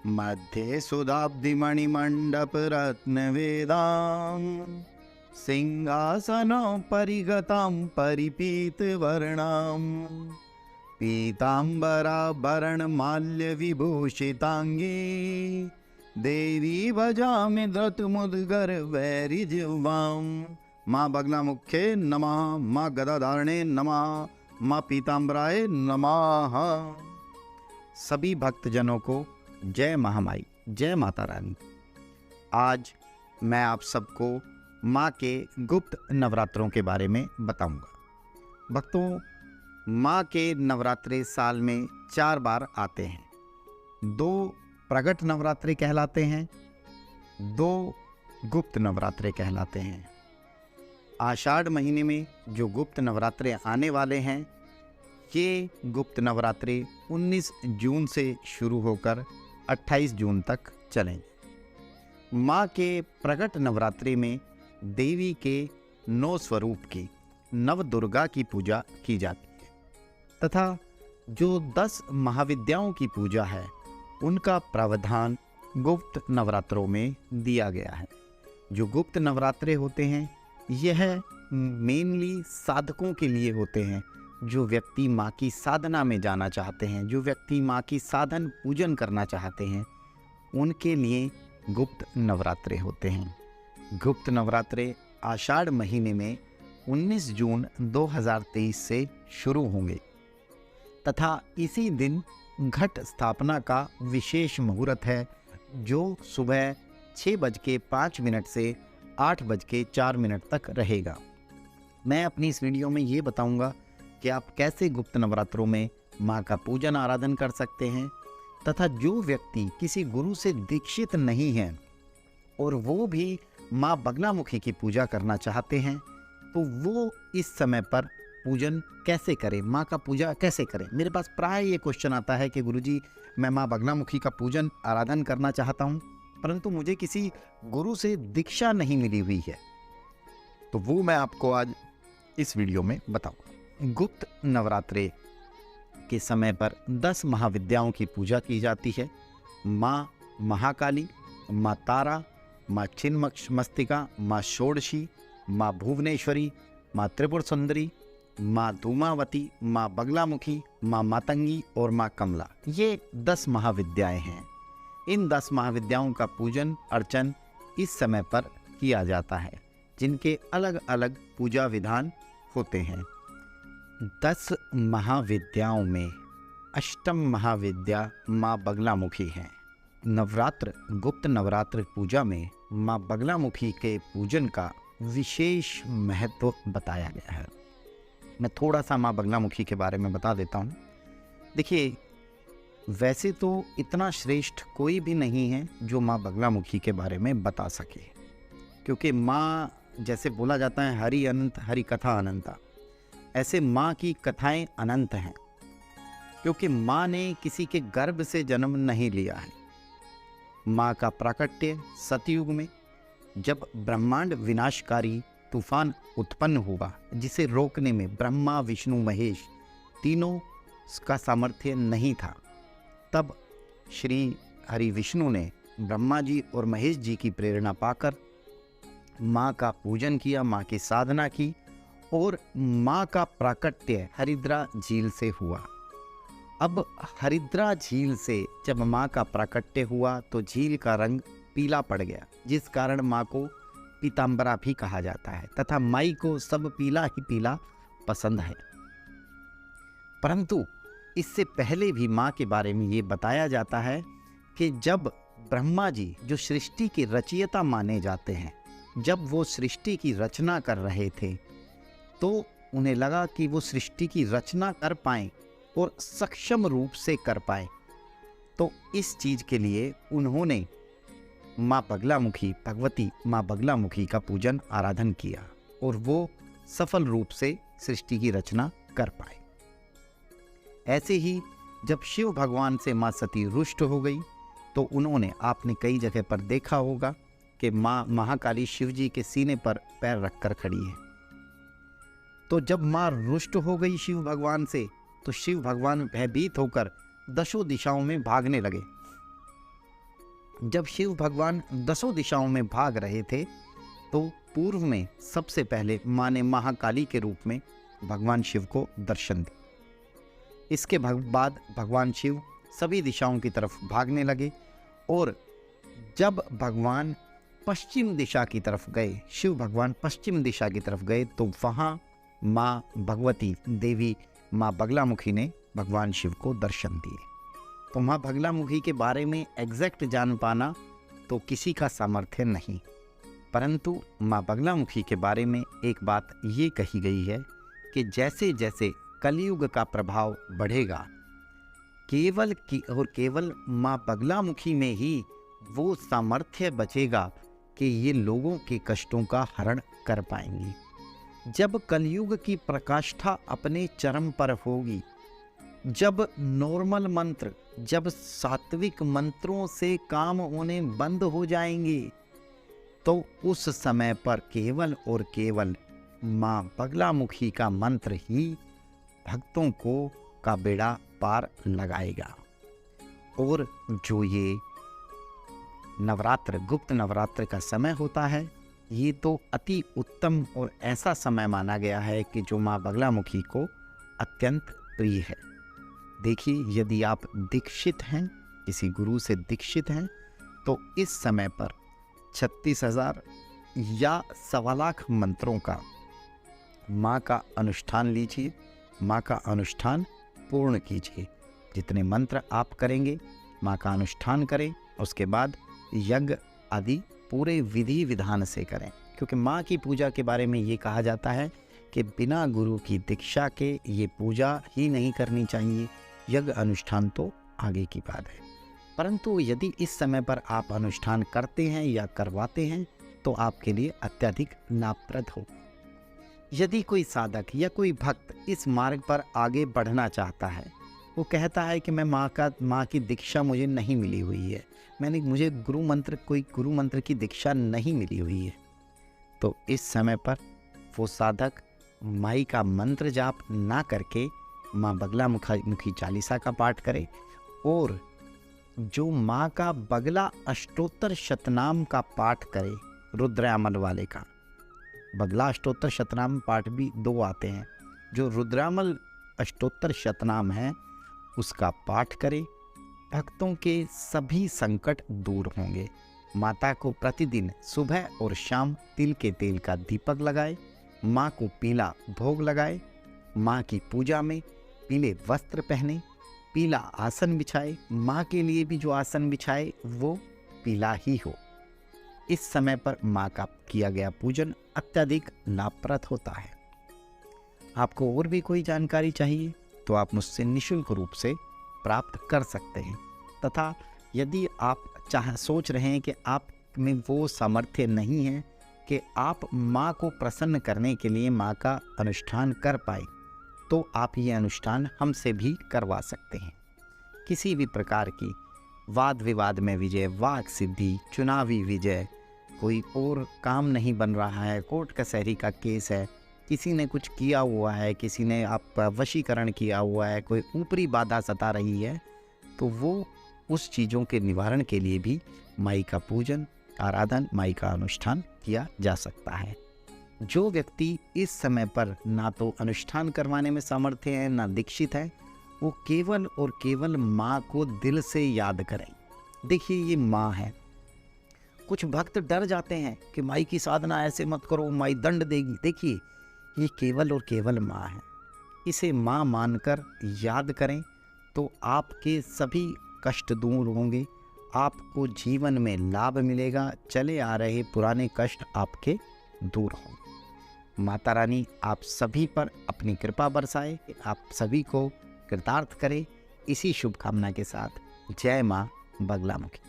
मध्ये सुधाब्धिमणिमण्डपरत्नवेदां सिंहासनोपरिगतां परिपीतवर्णां पीताम्बराभरणमाल्यविभूषिताङ्गी देवी भजामि धृतमुद्गरवैरिजिह्वां। माँ बगलामुखे नमः, माँ गदाधारणे नमः, माँ पीताम्बराय नमः। सभी भक्तजनों को जय महामाई, जय माता रानी। आज मैं आप सबको माँ के गुप्त नवरात्रों के बारे में बताऊंगा। भक्तों, माँ के नवरात्रे साल में 4 बार आते हैं। 2 प्रगट नवरात्रे कहलाते हैं, 2 गुप्त नवरात्रे कहलाते हैं। आषाढ़ महीने में जो गुप्त नवरात्रे आने वाले हैं, ये गुप्त नवरात्रे 19 जून से शुरू होकर 28 जून तक चलेंगे। माँ के प्रगट नवरात्रि में देवी के 9 स्वरूप की नव दुर्गा की पूजा की जाती है तथा जो 10 महाविद्याओं की पूजा है उनका प्रावधान गुप्त नवरात्रों में दिया गया है। जो गुप्त नवरात्रे होते हैं यह मेनली साधकों के लिए होते हैं। जो व्यक्ति माँ की साधना में जाना चाहते हैं, जो व्यक्ति माँ की साधन पूजन करना चाहते हैं, उनके लिए गुप्त नवरात्रे होते हैं। गुप्त नवरात्रे आषाढ़ महीने में 19 जून 2023 से शुरू होंगे तथा इसी दिन घट स्थापना का विशेष मुहूर्त है, जो सुबह 6:05 से 8:04 तक रहेगा। मैं अपनी इस वीडियो में ये बताऊंगा कि आप कैसे गुप्त नवरात्रों में माँ का पूजन आराधन कर सकते हैं तथा जो व्यक्ति किसी गुरु से दीक्षित नहीं हैं और वो भी माँ बगलामुखी की पूजा करना चाहते हैं तो वो इस समय पर पूजन कैसे करें, माँ का पूजा कैसे करें। मेरे पास प्राय ये क्वेश्चन आता है कि गुरुजी, मैं माँ बगलामुखी का पूजन आराधन करना चाहता हूँ परंतु मुझे किसी गुरु से दीक्षा नहीं मिली हुई है। तो वो मैं आपको आज इस वीडियो में बताऊँगा। गुप्त नवरात्रे के समय पर 10 महाविद्याओं की पूजा की जाती है। माँ महाकाली, माँ तारा, माँ छिन्नमस्तिका, माँ षोडशी, माँ भुवनेश्वरी, माँ त्रिपुर सुंदरी, माँ धूमावती, माँ बगलामुखी, माँ मातंगी और माँ कमला, ये 10 महाविद्याएं हैं। इन 10 महाविद्याओं का पूजन अर्चन इस समय पर किया जाता है, जिनके अलग अलग पूजा विधान होते हैं। 10 महाविद्याओं में अष्टम महाविद्या माँ बगलामुखी है। नवरात्र गुप्त नवरात्र पूजा में माँ बगलामुखी के पूजन का विशेष महत्व बताया गया है। मैं थोड़ा सा माँ बगलामुखी के बारे में बता देता हूँ। देखिए, वैसे तो इतना श्रेष्ठ कोई भी नहीं है जो माँ बगलामुखी के बारे में बता सके, क्योंकि माँ, जैसे बोला जाता है, हरि अनंत हरि कथा अनंता, ऐसे माँ की कथाएं अनंत हैं, क्योंकि माँ ने किसी के गर्भ से जन्म नहीं लिया है। माँ का प्राकट्य सतयुग में, जब ब्रह्मांड विनाशकारी तूफान उत्पन्न हुआ, जिसे रोकने में ब्रह्मा विष्णु महेश तीनों का सामर्थ्य नहीं था, तब श्री हरि विष्णु ने ब्रह्मा जी और महेश जी की प्रेरणा पाकर माँ का पूजन किया, माँ की साधना की और माँ का प्राकट्य हरिद्रा झील से हुआ। अब हरिद्रा झील से जब माँ का प्राकट्य हुआ तो झील का रंग पीला पड़ गया, जिस कारण माँ को पीताम्बरा भी कहा जाता है तथा माई को सब पीला ही पीला पसंद है। परंतु इससे पहले भी माँ के बारे में ये बताया जाता है कि जब ब्रह्मा जी, जो सृष्टि के रचयिता माने जाते हैं, जब वो सृष्टि की रचना कर रहे थे तो उन्हें लगा कि वो सृष्टि की रचना कर पाएं और सक्षम रूप से कर पाएं, तो इस चीज़ के लिए उन्होंने माँ बगलामुखी, भगवती माँ बगलामुखी का पूजन आराधन किया और वो सफल रूप से सृष्टि की रचना कर पाए। ऐसे ही जब शिव भगवान से माँ सती रुष्ट हो गई तो उन्होंने, आपने कई जगह पर देखा होगा कि माँ महाकाली शिव जी के सीने पर पैर रखकर खड़ी है। तो जब माँ रुष्ट हो गई शिव भगवान से तो शिव भगवान भयभीत होकर 10 दिशाओं में भागने लगे जब शिव भगवान दसों दिशाओं में भाग रहे थे तो पूर्व में सबसे पहले माँ ने महाकाली के रूप में भगवान शिव को दर्शन दिया। इसके बाद भगवान शिव सभी दिशाओं की तरफ भागने लगे और जब भगवान पश्चिम दिशा की तरफ गए, शिव भगवान पश्चिम दिशा की तरफ गए, तो वहाँ माँ भगवती देवी माँ बगलामुखी ने भगवान शिव को दर्शन दिए। तो माँ बगलामुखी के बारे में एग्जैक्ट जान पाना तो किसी का सामर्थ्य नहीं, परंतु माँ बगलामुखी के बारे में एक बात ये कही गई है कि जैसे जैसे कलयुग का प्रभाव बढ़ेगा, केवल माँ बगलामुखी में ही वो सामर्थ्य बचेगा कि ये लोगों के कष्टों का हरण कर पाएंगी। जब कलयुग की प्रकाष्ठा अपने चरम पर होगी, जब नॉर्मल मंत्र, जब सात्विक मंत्रों से काम होने बंद हो जाएंगे, तो उस समय पर केवल और केवल माँ बगलामुखी का मंत्र ही भक्तों को का बेड़ा पार लगाएगा। और जो ये नवरात्र, गुप्त नवरात्र का समय होता है, ये तो अति उत्तम और ऐसा समय माना गया है कि जो माँ बगलामुखी को अत्यंत प्रिय है। देखिए, यदि आप दीक्षित हैं, किसी गुरु से दीक्षित हैं, तो इस समय पर 36,000 या 1.25 मंत्रों का माँ का अनुष्ठान लीजिए, माँ का अनुष्ठान पूर्ण कीजिए। जितने मंत्र आप करेंगे माँ का अनुष्ठान करें, उसके बाद यज्ञ आदि पूरे विधि विधान से करें, क्योंकि माँ की पूजा के बारे में ये कहा जाता है कि बिना गुरु की दीक्षा के ये पूजा ही नहीं करनी चाहिए। यज्ञ अनुष्ठान तो आगे की बात है, परंतु यदि इस समय पर आप अनुष्ठान करते हैं या करवाते हैं तो आपके लिए अत्यधिक लाभप्रद हो। यदि कोई साधक या कोई भक्त इस मार्ग पर आगे बढ़ना चाहता है, वो कहता है कि मैं माँ की दीक्षा मुझे नहीं मिली हुई है, मुझे कोई गुरु मंत्र की दीक्षा नहीं मिली हुई है, तो इस समय पर वो साधक माई का मंत्र जाप ना करके माँ बगलामुखी चालीसा का पाठ करे और जो माँ का बगला अष्टोत्तर शतनाम का पाठ करे, रुद्रामल वाले का बगला अष्टोत्तर शतनाम पाठ भी 2 आते हैं, जो रुद्रामल अष्टोत्तर शतनाम है उसका पाठ करे, भक्तों के सभी संकट दूर होंगे। माता को प्रतिदिन सुबह और शाम तिल के तेल का दीपक लगाए, माँ को पीला भोग लगाए, माँ की पूजा में पीले वस्त्र पहने, पीला आसन बिछाए, माँ के लिए भी जो आसन बिछाए वो पीला ही हो। इस समय पर माँ का किया गया पूजन अत्यधिक लाभप्रद होता है। आपको और भी कोई जानकारी चाहिए तो आप मुझसे निःशुल्क रूप से प्राप्त कर सकते हैं, तथा यदि आप सोच रहे हैं कि आप में वो सामर्थ्य नहीं है कि आप माँ को प्रसन्न करने के लिए माँ का अनुष्ठान कर पाए, तो आप ये अनुष्ठान हमसे भी करवा सकते हैं। किसी भी प्रकार की वाद विवाद में विजय, वाक सिद्धि, चुनावी विजय, कोई और काम नहीं बन रहा है, कोर्ट कचहरी का केस है, किसी ने कुछ किया हुआ है, किसी ने आपका वशीकरण किया हुआ है, कोई ऊपरी बाधा सता रही है, तो वो उस चीज़ों के निवारण के लिए भी माई का पूजन, आराधन, माई का अनुष्ठान किया जा सकता है। जो व्यक्ति इस समय पर ना तो अनुष्ठान करवाने में सामर्थ्य है, ना दीक्षित है, वो केवल और केवल माँ को दिल से याद करें। देखिए, ये माँ है। कुछ भक्त डर जाते हैं कि माई की साधना ऐसे मत करो, माई दंड देगी। देखिए, ये केवल और केवल माँ है। इसे माँ मानकर याद करें तो आपके सभी कष्ट दूर होंगे, आपको जीवन में लाभ मिलेगा, चले आ रहे पुराने कष्ट आपके दूर होंगे। माता रानी आप सभी पर अपनी कृपा बरसाए, आप सभी को कृतार्थ करे। इसी शुभकामना के साथ जय माँ बगलामुखी।